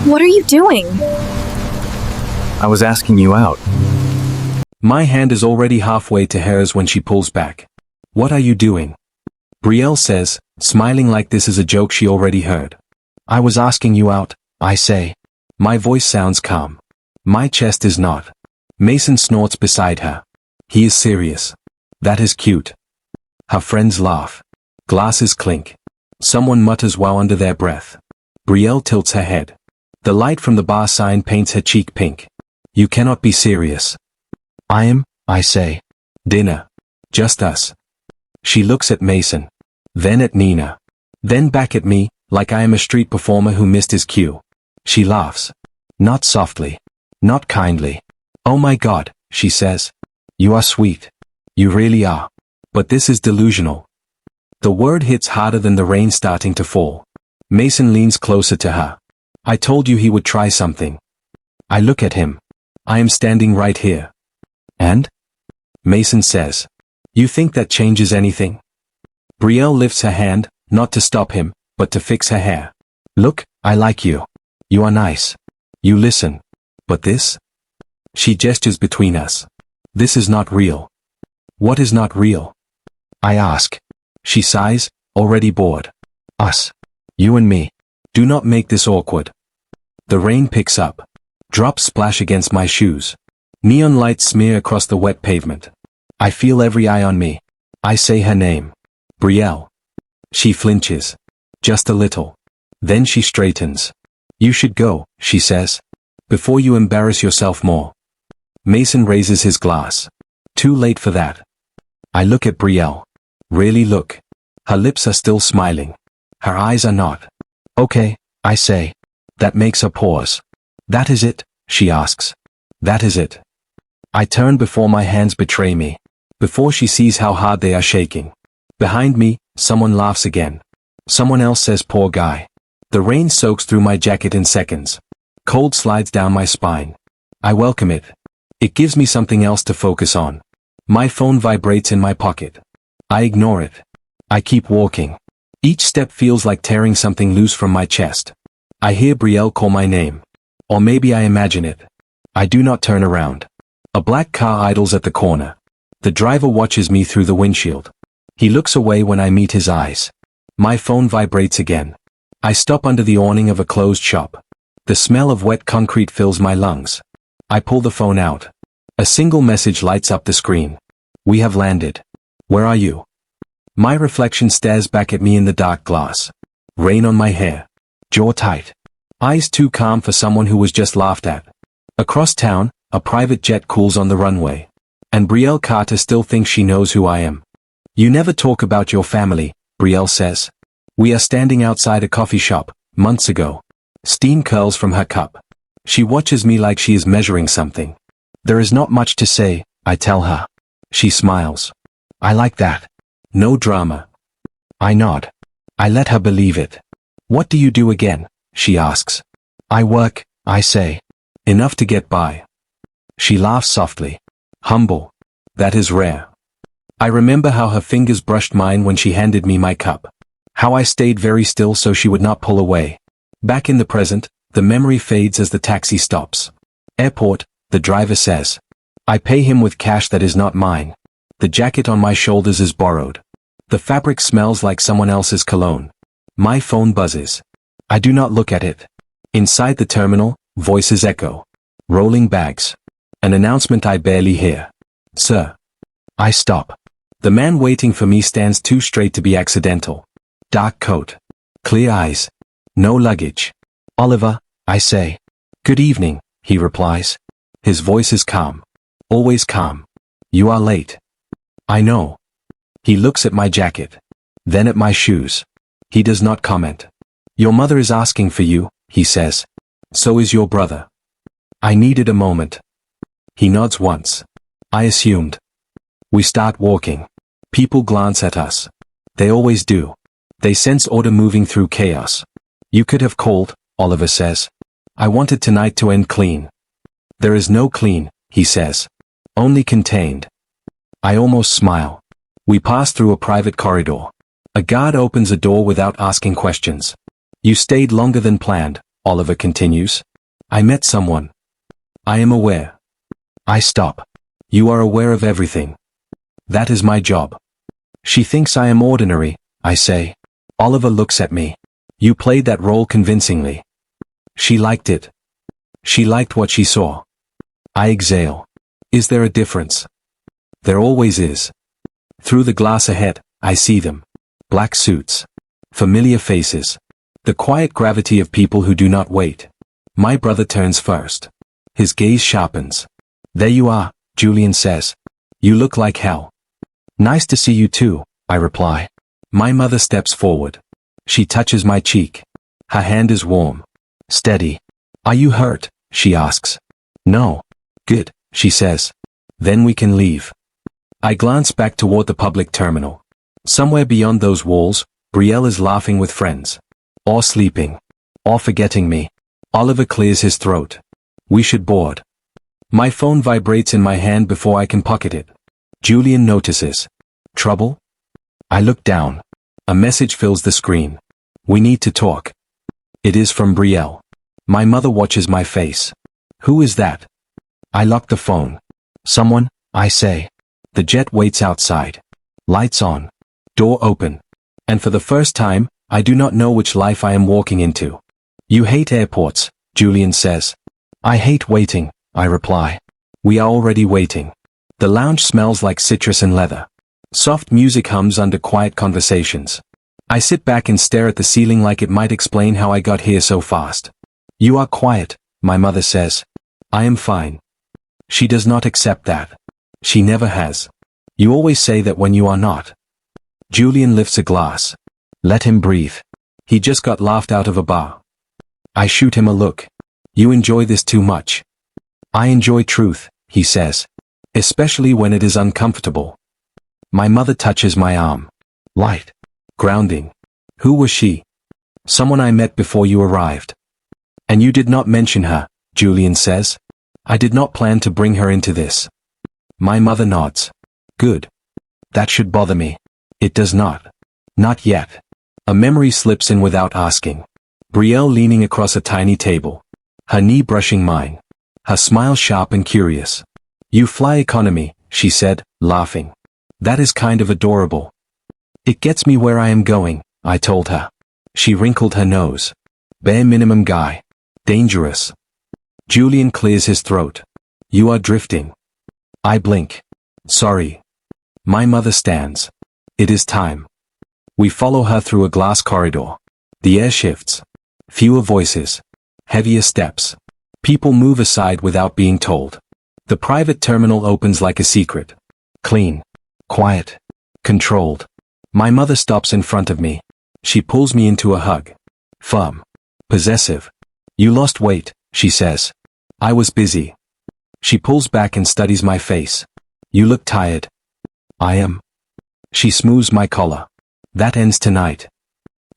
What are you doing? I was asking you out. My hand is already halfway to hers when she pulls back. What are you doing? Brielle says, smiling like this is a joke she already heard. I was asking you out, I say. My voice sounds calm. My chest is not. Mason snorts beside her. He is serious. That is cute. Her friends laugh. Glasses clink. Someone mutters wow under their breath. Brielle tilts her head. The light from the bar sign paints her cheek pink. You cannot be serious. I say. Dinner. Just us. She looks at Mason. Then at Nina. Then back at me, like I am a street performer who missed his cue. She laughs. Not softly. Not kindly. Oh my God, she says. You are sweet. You really are. But this is delusional. The word hits harder than the rain starting to fall. Mason leans closer to her. I told you he would try something. I look at him. I am standing right here. And? Mason says. You think that changes anything? Brielle lifts her hand, not to stop him, but to fix her hair. Look, I like you. You are nice. You listen. But this? She gestures between us. This is not real. What is not real? I ask. She sighs, already bored. Us. You and me. Do not make this awkward. The rain picks up. Drops splash against my shoes. Neon lights smear across the wet pavement. I feel every eye on me. I say her name. Brielle. She flinches. Just a little. Then she straightens. You should go, she says. Before you embarrass yourself more. Mason raises his glass. Too late for that. I look at Brielle. Really look. Her lips are still smiling. Her eyes are not. Okay, I say. That makes her pause. That is it, she asks. That is it. I turn before my hands betray me. Before she sees how hard they are shaking. Behind me, someone laughs again. Someone else says poor guy. The rain soaks through my jacket in seconds. Cold slides down my spine. I welcome it. It gives me something else to focus on. My phone vibrates in my pocket. I ignore it. I keep walking. Each step feels like tearing something loose from my chest. I hear Brielle call my name. Or maybe I imagine it. I do not turn around. A black car idles at the corner. The driver watches me through the windshield. He looks away when I meet his eyes. My phone vibrates again. I stop under the awning of a closed shop. The smell of wet concrete fills my lungs. I pull the phone out. A single message lights up the screen. We have landed. Where are you? My reflection stares back at me in the dark glass. Rain on my hair. Jaw tight. Eyes too calm for someone who was just laughed at. Across town, a private jet cools on the runway. And Brielle Carter still thinks she knows who I am. You never talk about your family, Brielle says. We are standing outside a coffee shop, months ago. Steam curls from her cup. She watches me like she is measuring something. There is not much to say, I tell her. She smiles. I like that. No drama. I nod. I let her believe it. What do you do again? She asks. I work, I say. Enough to get by. She laughs softly. Humble. That is rare. I remember how her fingers brushed mine when she handed me my cup. How I stayed very still so she would not pull away. Back in the present, the memory fades as the taxi stops. Airport, the driver says. I pay him with cash that is not mine. The jacket on my shoulders is borrowed. The fabric smells like someone else's cologne. My phone buzzes. I do not look at it. Inside the terminal, voices echo. Rolling bags. An announcement I barely hear. Sir. I stop. The man waiting for me stands too straight to be accidental. Dark coat. Clear eyes. No luggage. Oliver, I say. Good evening, he replies. His voice is calm. Always calm. You are late. I know. He looks at my jacket. Then at my shoes. He does not comment. Your mother is asking for you, he says. So is your brother. I needed a moment. He nods once. I assumed. We start walking. People glance at us. They always do. They sense order moving through chaos. You could have called, Oliver says. I wanted tonight to end clean. There is no clean, he says. Only contained. I almost smile. We pass through a private corridor. A guard opens a door without asking questions. You stayed longer than planned, Oliver continues. I met someone. I am aware. I stop. You are aware of everything. That is my job. She thinks I am ordinary, I say. Oliver looks at me. You played that role convincingly. She liked it. She liked what she saw. I exhale. Is there a difference? There always is. Through the glass ahead, I see them. Black suits. Familiar faces. The quiet gravity of people who do not wait. My brother turns first. His gaze sharpens. There you are, Julian says. You look like hell. Nice to see you too, I reply. My mother steps forward. She touches my cheek. Her hand is warm. Steady. Are you hurt? She asks. No. Good, she says. Then we can leave. I glance back toward the public terminal. Somewhere beyond those walls, Brielle is laughing with friends. Or sleeping. Or forgetting me. Oliver clears his throat. We should board. My phone vibrates in my hand before I can pocket it. Julian notices. Trouble? I look down. A message fills the screen. We need to talk. It is from Brielle. My mother watches my face. Who is that? I lock the phone. Someone, I say. The jet waits outside. Lights on. Door open. And for the first time, I do not know which life I am walking into. You hate airports, Julian says. I hate waiting, I reply. We are already waiting. The lounge smells like citrus and leather. Soft music hums under quiet conversations. I sit back and stare at the ceiling like it might explain how I got here so fast. You are quiet, my mother says. I am fine. She does not accept that. She never has. You always say that when you are not. Julian lifts a glass. Let him breathe. He just got laughed out of a bar. I shoot him a look. You enjoy this too much. I enjoy truth, he says. Especially when it is uncomfortable. My mother touches my arm. Light. Grounding. Who was she? Someone I met before you arrived. And you did not mention her, Julian says. I did not plan to bring her into this. My mother nods. Good. That should bother me. It does not. Not yet. A memory slips in without asking. Brielle leaning across a tiny table. Her knee brushing mine. Her smile sharp and curious. You fly economy, she said, laughing. That is kind of adorable. It gets me where I am going, I told her. She wrinkled her nose. Bare minimum guy. Dangerous. Julian clears his throat. You are drifting. I blink. Sorry. My mother stands. It is time. We follow her through a glass corridor. The air shifts. Fewer voices. Heavier steps. People move aside without being told. The private terminal opens like a secret. Clean. Quiet. Controlled. My mother stops in front of me. She pulls me into a hug. Firm. Possessive. You lost weight, she says. I was busy. She pulls back and studies my face. You look tired. I am. She smooths my collar. That ends tonight.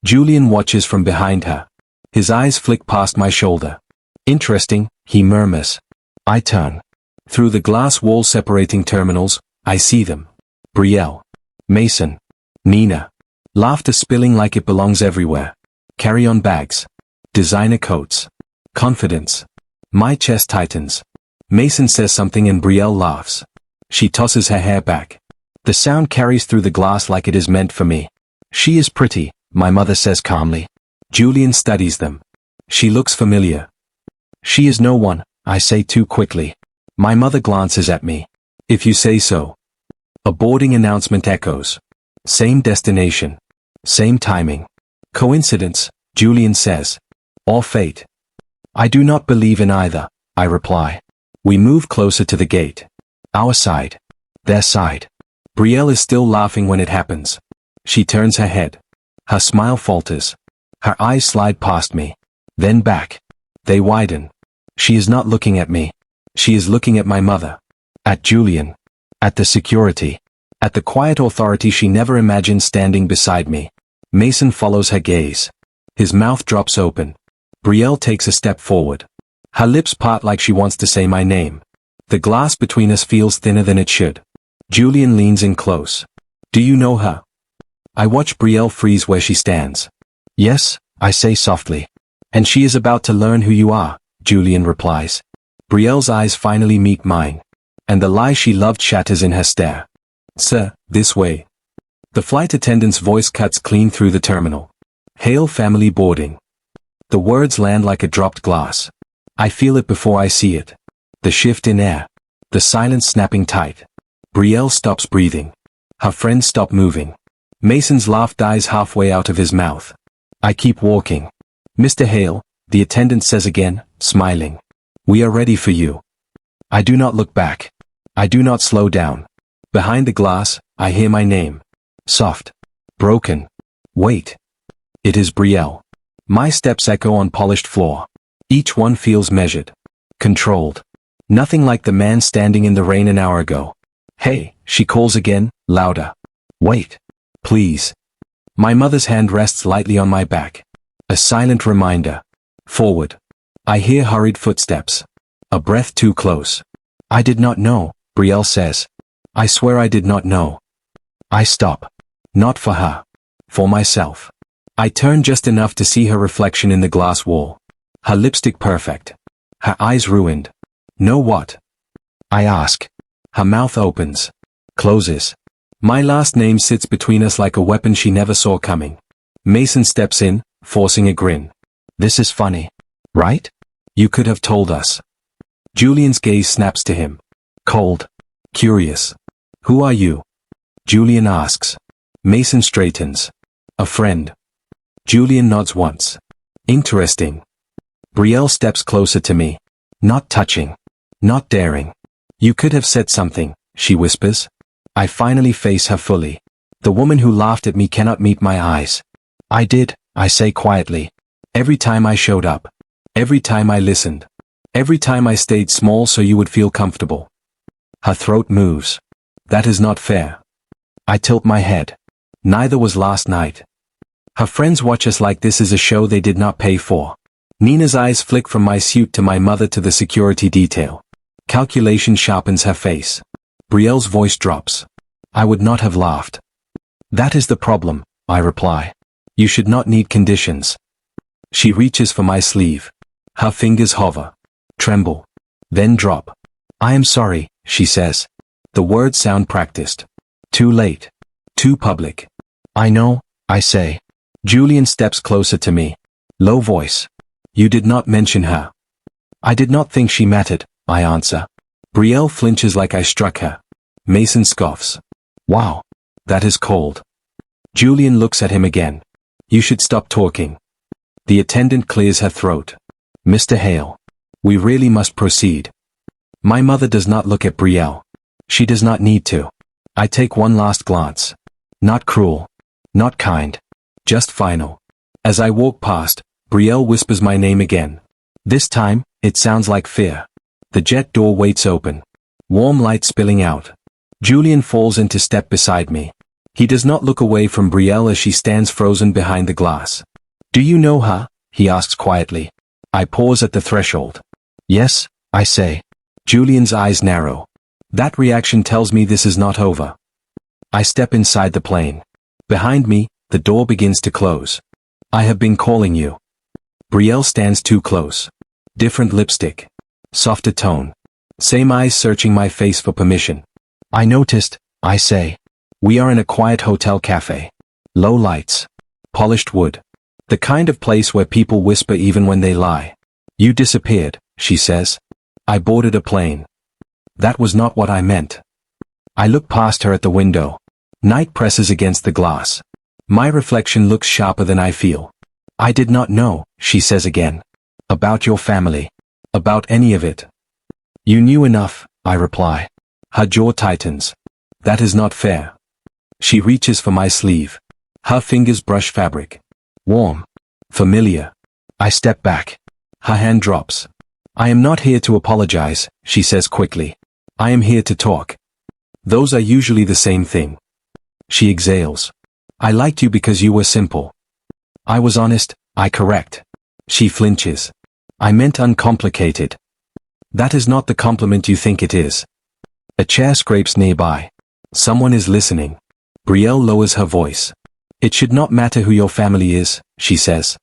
Julian watches from behind her. His eyes flick past my shoulder. Interesting, he murmurs. I turn. Through the glass wall separating terminals, I see them. Brielle. Mason. Nina. Laughter spilling like it belongs everywhere. Carry-on bags. Designer coats. Confidence. My chest tightens. Mason says something and Brielle laughs. She tosses her hair back. The sound carries through the glass like it is meant for me. She is pretty, my mother says calmly. Julian studies them. She looks familiar. She is no one, I say too quickly. My mother glances at me. If you say so. A boarding announcement echoes. Same destination. Same timing. Coincidence, Julian says. Or fate. I do not believe in either, I reply. We move closer to the gate. Our side. Their side. Brielle is still laughing when it happens. She turns her head. Her smile falters. Her eyes slide past me. Then back. They widen. She is not looking at me. She is looking at my mother. At Julian. At the security. At the quiet authority she never imagined standing beside me. Mason follows her gaze. His mouth drops open. Brielle takes a step forward. Her lips part like she wants to say my name. The glass between us feels thinner than it should. Julian leans in close. Do you know her? I watch Brielle freeze where she stands. Yes, I say softly. And she is about to learn who you are, Julian replies. Brielle's eyes finally meet mine. And the lie she loved shatters in her stare. Sir, this way. The flight attendant's voice cuts clean through the terminal. Hail family boarding. The words land like a dropped glass. I feel it before I see it. The shift in air. The silence snapping tight. Brielle stops breathing. Her friends stop moving. Mason's laugh dies halfway out of his mouth. I keep walking. Mr. Hale, the attendant says again, smiling. We are ready for you. I do not look back. I do not slow down. Behind the glass, I hear my name. Soft. Broken. Wait. It is Brielle. My steps echo on polished floor. Each one feels measured. Controlled. Nothing like the man standing in the rain an hour ago. Hey, she calls again, louder. Wait. Please. My mother's hand rests lightly on my back. A silent reminder. Forward. I hear hurried footsteps. A breath too close. I did not know, Brielle says. I swear I did not know. I stop. Not for her. For myself. I turn just enough to see her reflection in the glass wall. Her lipstick perfect. Her eyes ruined. Know what? I ask. Her mouth opens. Closes. My last name sits between us like a weapon she never saw coming. Mason steps in, forcing a grin. This is funny. Right? You could have told us. Julian's gaze snaps to him. Cold. Curious. Who are you? Julian asks. Mason straightens. A friend. Julian nods once. Interesting. Brielle steps closer to me. Not touching. Not daring. You could have said something, she whispers. I finally face her fully. The woman who laughed at me cannot meet my eyes. I did, I say quietly. Every time I showed up. Every time I listened. Every time I stayed small so you would feel comfortable. Her throat moves. That is not fair. I tilt my head. Neither was last night. Her friends watch us like this is a show they did not pay for. Nina's eyes flick from my suit to my mother to the security detail. Calculation sharpens her face. Brielle's voice drops. I would not have laughed. That is the problem, I reply. You should not need conditions. She reaches for my sleeve. Her fingers hover. Tremble. Then drop. I am sorry, she says. The words sound practiced. Too late. Too public. I know, I say. Julian steps closer to me. Low voice. You did not mention her. I did not think she mattered, I answer. Brielle flinches like I struck her. Mason scoffs. Wow. That is cold. Julian looks at him again. You should stop talking. The attendant clears her throat. Mr. Hale. We really must proceed. My mother does not look at Brielle. She does not need to. I take one last glance. Not cruel. Not kind. Just final. As I walk past, Brielle whispers my name again. This time, it sounds like fear. The jet door waits open. Warm light spilling out. Julian falls into step beside me. He does not look away from Brielle as she stands frozen behind the glass. Do you know her? He asks quietly. I pause at the threshold. Yes, I say. Julian's eyes narrow. That reaction tells me this is not over. I step inside the plane. Behind me, the door begins to close. I have been calling you. Brielle stands too close. Different lipstick. Softer tone. Same eyes searching my face for permission. I noticed, I say. We are in a quiet hotel cafe. Low lights. Polished wood. The kind of place where people whisper even when they lie. You disappeared, she says. I boarded a plane. That was not what I meant. I look past her at the window. Night presses against the glass. My reflection looks sharper than I feel. I did not know, she says again. About your family. About any of it. You knew enough, I reply. Her jaw tightens. That is not fair. She reaches for my sleeve. Her fingers brush fabric. Warm. Familiar. I step back. Her hand drops. I am not here to apologize, she says quickly. I am here to talk. Those are usually the same thing. She exhales. I liked you because you were simple. I was honest, I correct. She flinches. I meant uncomplicated. That is not the compliment you think it is. A chair scrapes nearby. Someone is listening. Brielle lowers her voice. It should not matter who your family is, she says.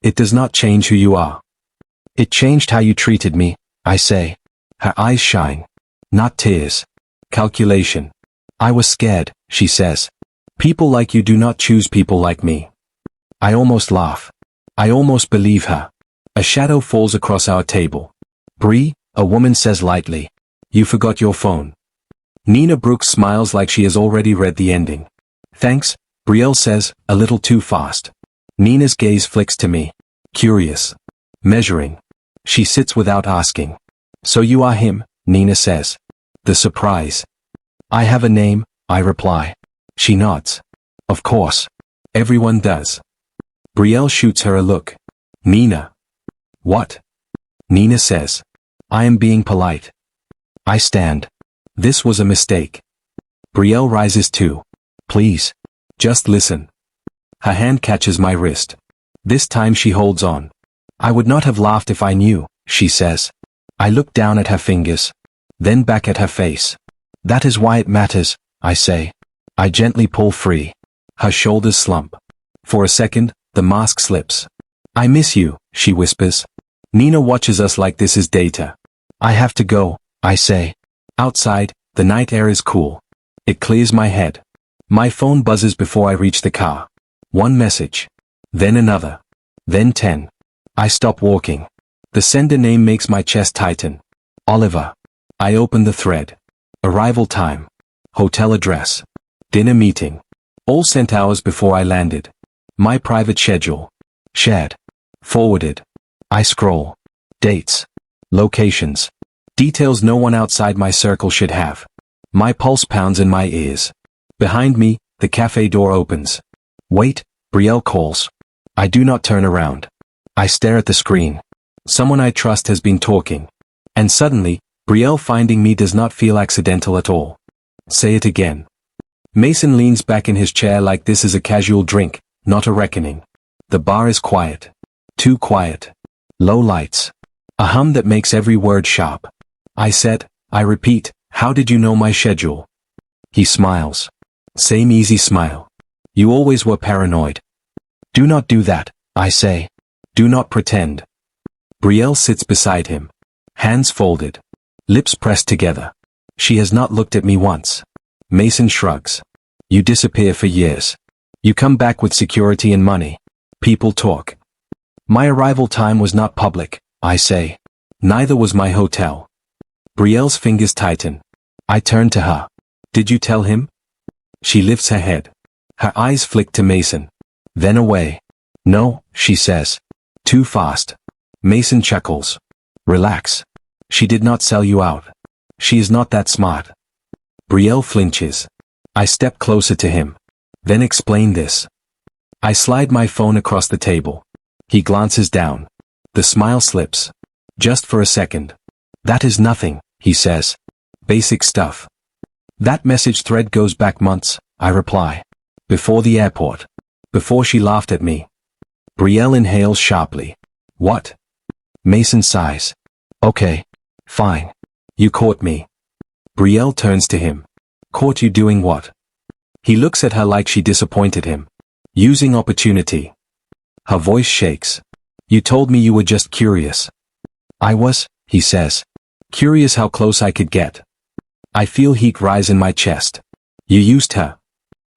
It does not change who you are. It changed how you treated me, I say. Her eyes shine. Not tears. Calculation. I was scared, she says. People like you do not choose people like me. I almost laugh. I almost believe her. A shadow falls across our table. Bree, a woman says lightly. You forgot your phone. Nina Brooks smiles like she has already read the ending. Thanks, Brielle says, a little too fast. Nina's gaze flicks to me. Curious. Measuring. She sits without asking. So you are him, Nina says. The surprise. I have a name, I reply. She nods. Of course. Everyone does. Brielle shoots her a look. Nina. What? Nina says. I am being polite. I stand. This was a mistake. Brielle rises too. Please. Just listen. Her hand catches my wrist. This time she holds on. I would not have laughed if I knew, she says. I look down at her fingers. Then back at her face. That is why it matters, I say. I gently pull free. Her shoulders slump. For a second, the mask slips. I miss you, she whispers. Nina watches us like this is data. I have to go, I say. Outside, the night air is cool. It clears my head. My phone buzzes before I reach the car. One message. Then another. Then 10. I stop walking. The sender name makes my chest tighten. Oliver. I open the thread. Arrival time. Hotel address. Dinner meeting. All sent hours before I landed. My private schedule. Shared. Forwarded. I scroll. Dates. Locations. Details no one outside my circle should have. My pulse pounds in my ears. Behind me, the cafe door opens. Wait, Brielle calls. I do not turn around. I stare at the screen. Someone I trust has been talking. And suddenly, Brielle finding me does not feel accidental at all. Say it again. Mason leans back in his chair like this is a casual drink, not a reckoning. The bar is quiet. Too quiet. Low lights. A hum that makes every word sharp. I repeat, how did you know my schedule? He smiles. Same easy smile. You always were paranoid. Do not do that, I say. Do not pretend. Brielle sits beside him. Hands folded. Lips pressed together. She has not looked at me once. Mason shrugs. You disappear for years. You come back with security and money. People talk. My arrival time was not public, I say. Neither was my hotel. Brielle's fingers tighten. I turn to her. Did you tell him? She lifts her head. Her eyes flick to Mason. Then away. No, she says. Too fast. Mason chuckles. Relax. She did not sell you out. She is not that smart. Brielle flinches. I step closer to him. Then explain this. I slide my phone across the table. He glances down. The smile slips. Just for a second. That is nothing, he says. Basic stuff. That message thread goes back months, I reply. Before the airport. Before she laughed at me. Brielle inhales sharply. What? Mason sighs. Okay. Fine. You caught me. Brielle turns to him. Caught you doing what? He looks at her like she disappointed him. Using opportunity. Her voice shakes. You told me you were just curious. I was, he says. Curious how close I could get. I feel heat rise in my chest. You used her.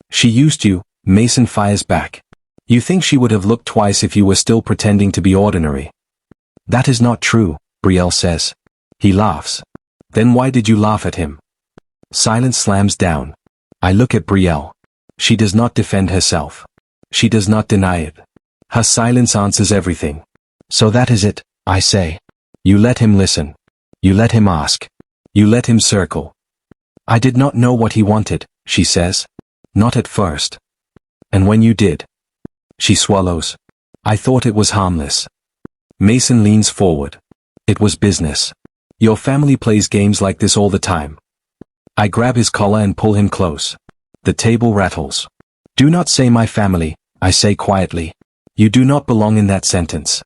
She used you, Mason fires back. You think she would have looked twice if you were still pretending to be ordinary. That is not true, Brielle says. He laughs. Then why did you laugh at him? Silence slams down. I look at Brielle. She does not defend herself. She does not deny it. Her silence answers everything. So that is it, I say. You let him listen. You let him ask. You let him circle. I did not know what he wanted, she says. Not at first. And when you did? She swallows. I thought it was harmless. Mason leans forward. It was business. Your family plays games like this all the time. I grab his collar and pull him close. The table rattles. Do not say my family, I say quietly. You do not belong in that sentence.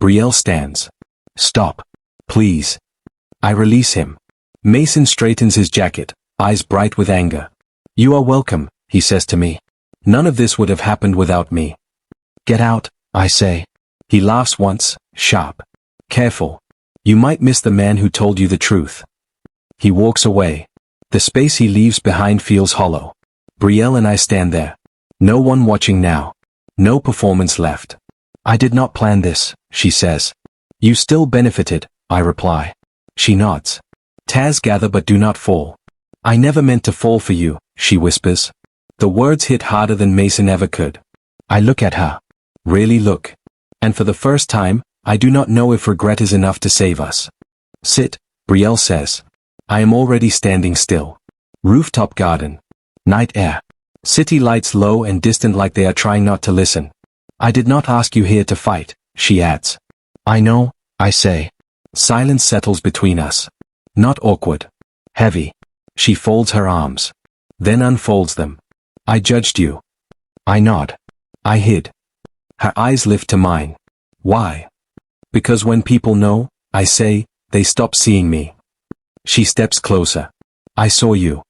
Brielle stands. Stop. Please. I release him. Mason straightens his jacket, eyes bright with anger. You are welcome, he says to me. None of this would have happened without me. Get out, I say. He laughs once, sharp. Careful. You might miss the man who told you the truth. He walks away. The space he leaves behind feels hollow. Brielle and I stand there. No one watching now. No performance left. I did not plan this, she says. You still benefited, I reply. She nods. Taz, gather but do not fall. I never meant to fall for you, she whispers. The words hit harder than Mason ever could. I look at her. Really look. And for the first time, I do not know if regret is enough to save us. Sit, Brielle says. I am already standing still. Rooftop garden. Night air. City lights low and distant like they are trying not to listen. I did not ask you here to fight, she adds. I know, I say. Silence settles between us. Not awkward. Heavy. She folds her arms. Then unfolds them. I judged you. I nod. I hid. Her eyes lift to mine. Why? Because when people know, I say, they stop seeing me. She steps closer. I saw you.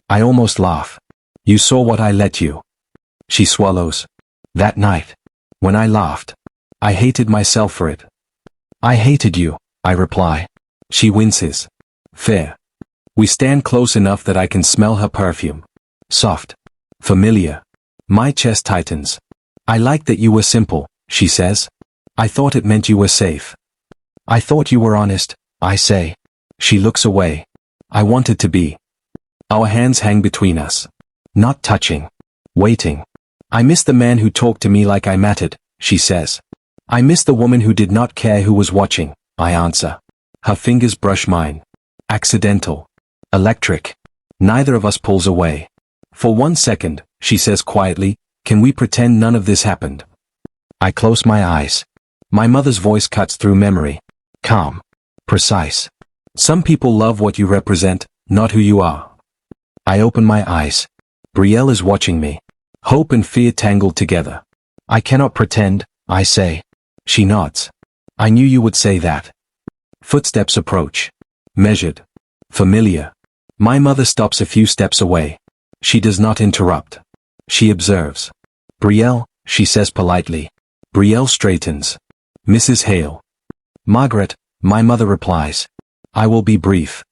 I almost laugh. You saw what I let you. She swallows. That night. When I laughed. I hated myself for it. I hated you, I reply. She winces. Fair. We stand close enough that I can smell her perfume. Soft. Familiar. My chest tightens. I like that you were simple, she says. I thought it meant you were safe. I thought you were honest, I say. She looks away. I wanted to be. Our hands hang between us. Not touching. Waiting. I miss the man who talked to me like I mattered, she says. I miss the woman who did not care who was watching, I answer. Her fingers brush mine. Accidental. Electric. Neither of us pulls away. For 1 second, she says quietly, can we pretend none of this happened? I close my eyes. My mother's voice cuts through memory. Calm. Precise. Some people love what you represent, not who you are. I open my eyes. Brielle is watching me. Hope and fear tangled together. I cannot pretend, I say. She nods. I knew you would say that. Footsteps approach. Measured. Familiar. My mother stops a few steps away. She does not interrupt. She observes. Brielle, she says politely. Brielle straightens. Mrs. Hale. Margaret, my mother replies. I will be brief.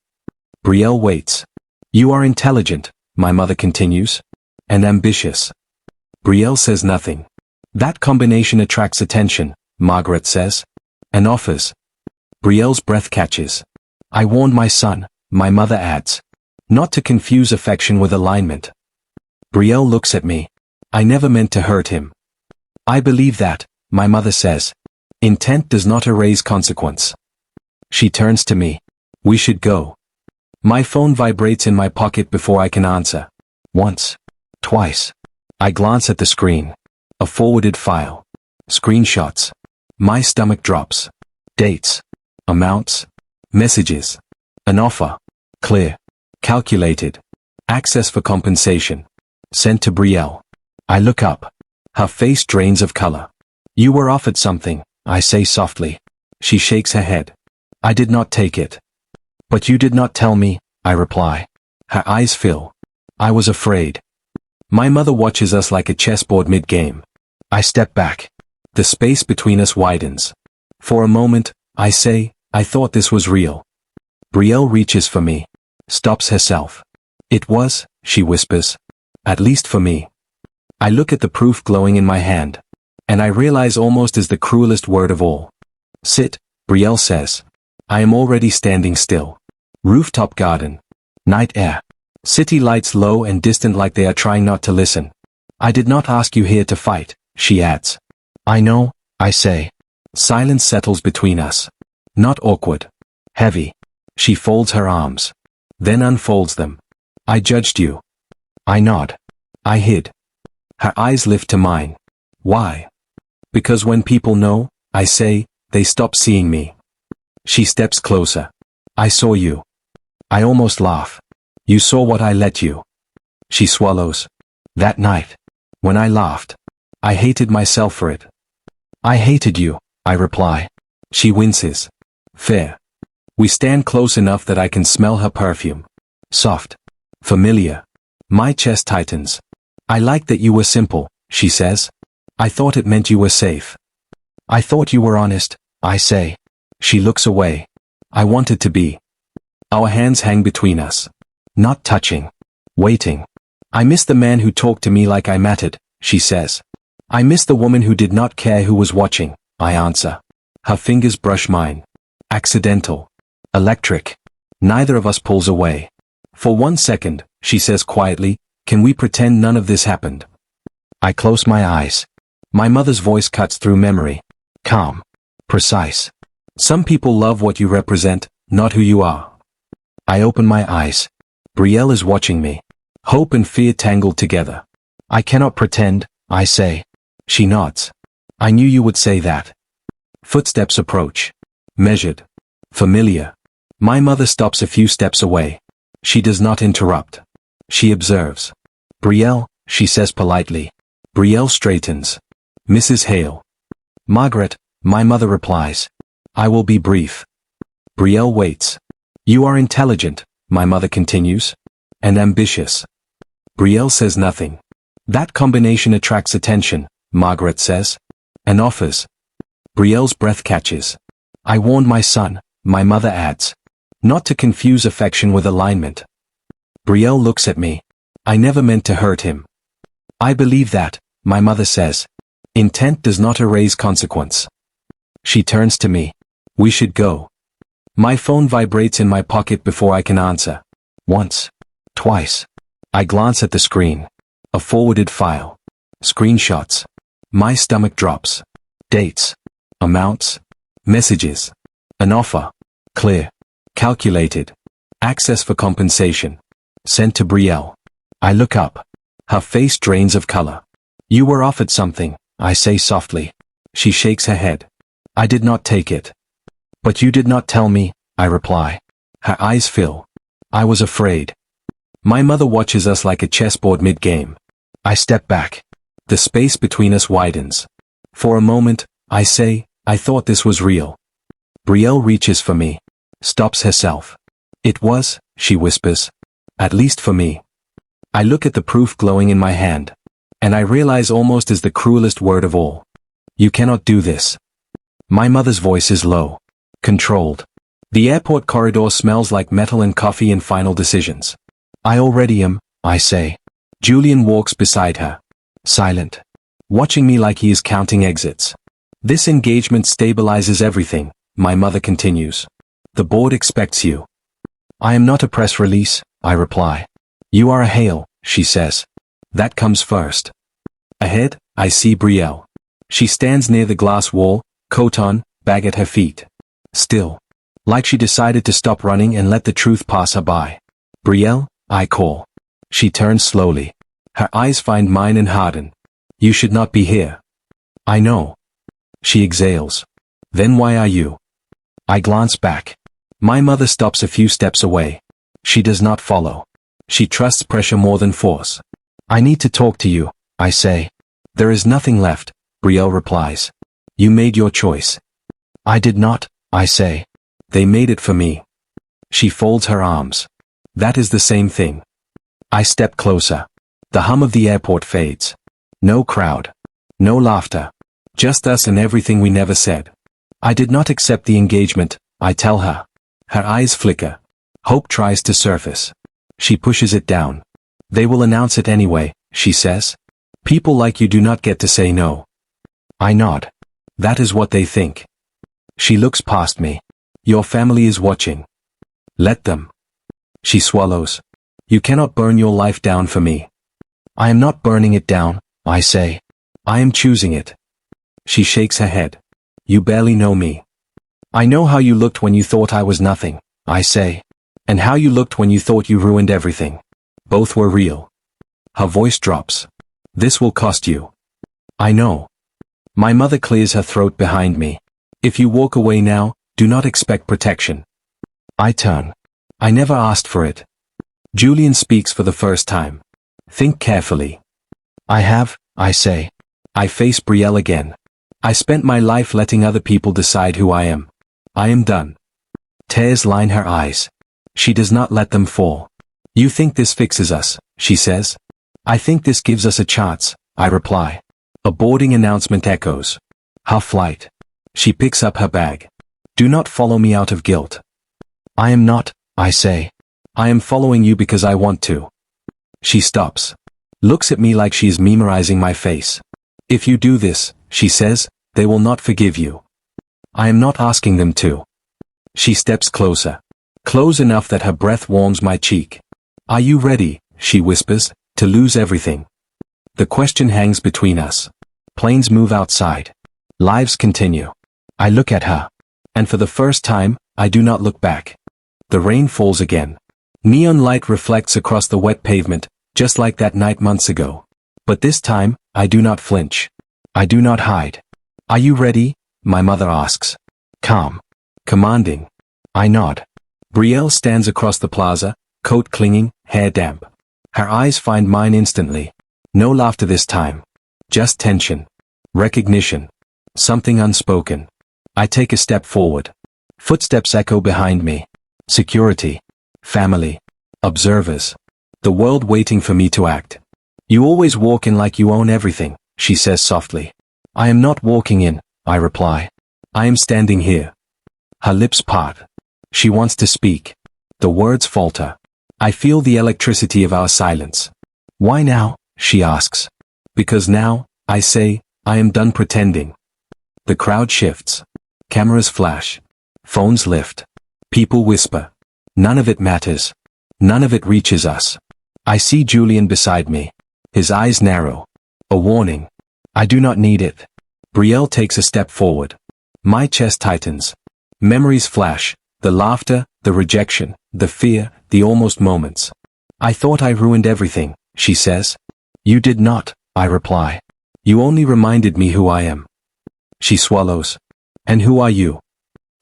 Brielle waits. You are intelligent, my mother continues. And ambitious. Brielle says nothing. That combination attracts attention, Margaret says. And offers. Brielle's breath catches. I warned my son, my mother adds. Not to confuse affection with alignment. Brielle looks at me. I never meant to hurt him. I believe that, my mother says. Intent does not erase consequence. She turns to me. We should go. My phone vibrates in my pocket before I can answer. Once. Twice. I glance at the screen. A forwarded file. Screenshots. My stomach drops. Dates. Amounts. Messages. An offer. Clear. Calculated. Access for compensation. Sent to Brielle. I look up. Her face drains of color. You were offered something, I say softly. She shakes her head. I did not take it. But you did not tell me, I reply. Her eyes fill. I was afraid. My mother watches us like a chessboard mid-game. I step back. The space between us widens. For a moment, I say, I thought this was real. Brielle reaches for me. Stops herself. It was, she whispers. At least for me. I look at the proof glowing in my hand. And I realize almost is the cruelest word of all. Sit, Brielle says. I am already standing still. Rooftop garden. Night air. City lights low and distant like they are trying not to listen. I did not ask you here to fight, she adds. I know, I say. Silence settles between us. Not awkward. Heavy. She folds her arms. Then unfolds them. I judged you. I nod. I hid. Her eyes lift to mine. Why? Because when people know, I say, they stop seeing me. She steps closer. I saw you. I almost laugh. You saw what I let you. She swallows. That night. When I laughed. I hated myself for it. I hated you, I reply. She winces. Fair. We stand close enough that I can smell her perfume. Soft. Familiar. My chest tightens. I like that you were simple, she says. I thought it meant you were safe. I thought you were honest, I say. She looks away. I wanted to be. Our hands hang between us. Not touching. Waiting. I miss the man who talked to me like I mattered, she says. I miss the woman who did not care who was watching, I answer. Her fingers brush mine. Accidental. Electric. Neither of us pulls away. For 1 second, she says quietly, can we pretend none of this happened? I close my eyes. My mother's voice cuts through memory. Calm. Precise. Some people love what you represent, not who you are. I open my eyes. Brielle is watching me. Hope and fear tangled together. I cannot pretend, I say. She nods. I knew you would say that. Footsteps approach. Measured. Familiar. My mother stops a few steps away. She does not interrupt. She observes. Brielle, she says politely. Brielle straightens. Mrs. Hale. Margaret, my mother replies. I will be brief. Brielle waits. You are intelligent, my mother continues. And ambitious. Brielle says nothing. That combination attracts attention, Margaret says. And offers. Brielle's breath catches. I warned my son, my mother adds. Not to confuse affection with alignment. Brielle looks at me. I never meant to hurt him. I believe that, my mother says. Intent does not erase consequence. She turns to me. We should go. My phone vibrates in my pocket before I can answer. Once. Twice. I glance at the screen. A forwarded file. Screenshots. My stomach drops. Dates. Amounts. Messages. An offer. Clear. Calculated. Access for compensation. Sent to Brielle. I look up. Her face drains of color. You were offered something, I say softly. She shakes her head. I did not take it. But you did not tell me, I reply. Her eyes fill. I was afraid. My mother watches us like a chessboard mid-game. I step back. The space between us widens. For a moment, I say, I thought this was real. Brielle reaches for me. Stops herself. It was, she whispers. At least for me. I look at the proof glowing in my hand. And I realize almost as the cruelest word of all. You cannot do this. My mother's voice is low. Controlled. The airport corridor smells like metal and coffee and final decisions. I already am, I say. Julian walks beside her. Silent. Watching me like he is counting exits. This engagement stabilizes everything, my mother continues. The board expects you. I am not a press release, I reply. You are a Hale, she says. That comes first. Ahead, I see Brielle. She stands near the glass wall, coat on, bag at her feet. Still. Like she decided to stop running and let the truth pass her by. Brielle, I call. She turns slowly. Her eyes find mine and harden. You should not be here. I know. She exhales. Then why are you? I glance back. My mother stops a few steps away. She does not follow. She trusts pressure more than force. I need to talk to you, I say. There is nothing left, Brielle replies. You made your choice. I did not, I say. They made it for me. She folds her arms. That is the same thing. I step closer. The hum of the airport fades. No crowd. No laughter. Just us and everything we never said. I did not accept the engagement, I tell her. Her eyes flicker. Hope tries to surface. She pushes it down. They will announce it anyway, she says. People like you do not get to say no. I nod. That is what they think. She looks past me. Your family is watching. Let them. She swallows. You cannot burn your life down for me. I am not burning it down, I say. I am choosing it. She shakes her head. You barely know me. I know how you looked when you thought I was nothing, I say. And how you looked when you thought you ruined everything. Both were real. Her voice drops. This will cost you. I know. My mother clears her throat behind me. If you walk away now, do not expect protection. I turn. I never asked for it. Julian speaks for the first time. Think carefully. I have, I say. I face Brielle again. I spent my life letting other people decide who I am. I am done. Tears line her eyes. She does not let them fall. You think this fixes us, she says. I think this gives us a chance, I reply. A boarding announcement echoes. Her flight. She picks up her bag. Do not follow me out of guilt. I am not, I say. I am following you because I want to. She stops. Looks at me like she is memorizing my face. If you do this, she says, they will not forgive you. I am not asking them to. She steps closer. Close enough that her breath warms my cheek. Are you ready, she whispers, to lose everything? The question hangs between us. Planes move outside. Lives continue. I look at her. And for the first time, I do not look back. The rain falls again. Neon light reflects across the wet pavement, just like that night months ago. But this time, I do not flinch. I do not hide. Are you ready? My mother asks. Calm. Commanding. I nod. Brielle stands across the plaza, coat clinging, hair damp. Her eyes find mine instantly. No laughter this time. Just tension. Recognition. Something unspoken. I take a step forward. Footsteps echo behind me. Security. Family. Observers. The world waiting for me to act. You always walk in like you own everything, she says softly. I am not walking in, I reply. I am standing here. Her lips part. She wants to speak. The words falter. I feel the electricity of our silence. Why now? She asks. Because now, I say, I am done pretending. The crowd shifts. Cameras flash. Phones lift. People whisper. None of it matters. None of it reaches us. I see Julian beside me. His eyes narrow. A warning. I do not need it. Brielle takes a step forward. My chest tightens. Memories flash. The laughter, the rejection, the fear, the almost moments. I thought I ruined everything, she says. You did not, I reply. You only reminded me who I am. She swallows. And who are you?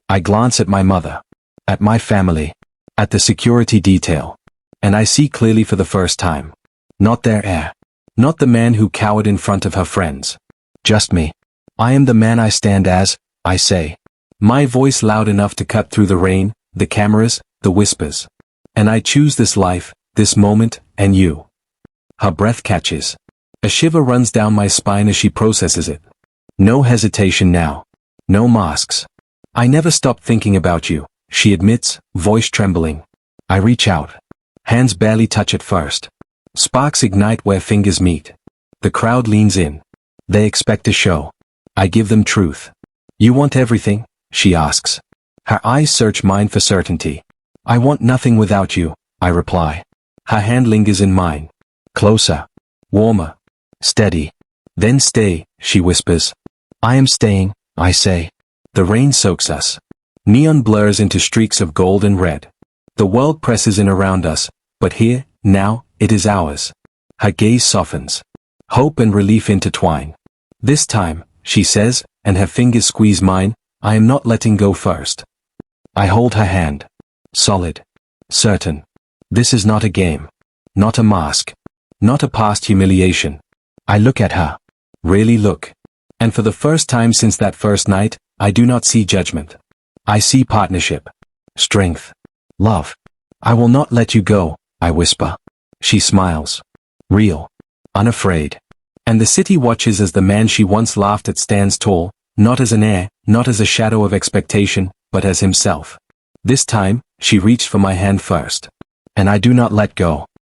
I glance at my mother. At my family. At the security detail. And I see clearly for the first time. Not their heir. Not the man who cowered in front of her friends. Just me. I am the man I stand as, I say. My voice loud enough to cut through the rain, the cameras, the whispers. And I choose this life, this moment, and you. Her breath catches. A shiver runs down my spine as she processes it. No hesitation now. No masks. I never stopped thinking about you, she admits, voice trembling. I reach out. Hands barely touch at first. Sparks ignite where fingers meet. The crowd leans in. They expect a show. I give them truth. You want everything? She asks. Her eyes search mine for certainty. I want nothing without you, I reply. Her hand lingers in mine. Closer. Warmer. Steady. Then stay, she whispers. I am staying, I say. The rain soaks us. Neon blurs into streaks of gold and red. The world presses in around us, but here, now, it is ours. Her gaze softens. Hope and relief intertwine. This time, she says, and her fingers squeeze mine, I am not letting go first. I hold her hand. Solid. Certain. This is not a game. Not a mask. Not a past humiliation. I look at her. Really look. And for the first time since that first night, I do not see judgment. I see partnership. Strength. Love. I will not let you go, I whisper. She smiles. Real. Unafraid. And the city watches as the man she once laughed at stands tall, not as an heir, not as a shadow of expectation, but as himself. This time, she reached for my hand first. And I do not let go.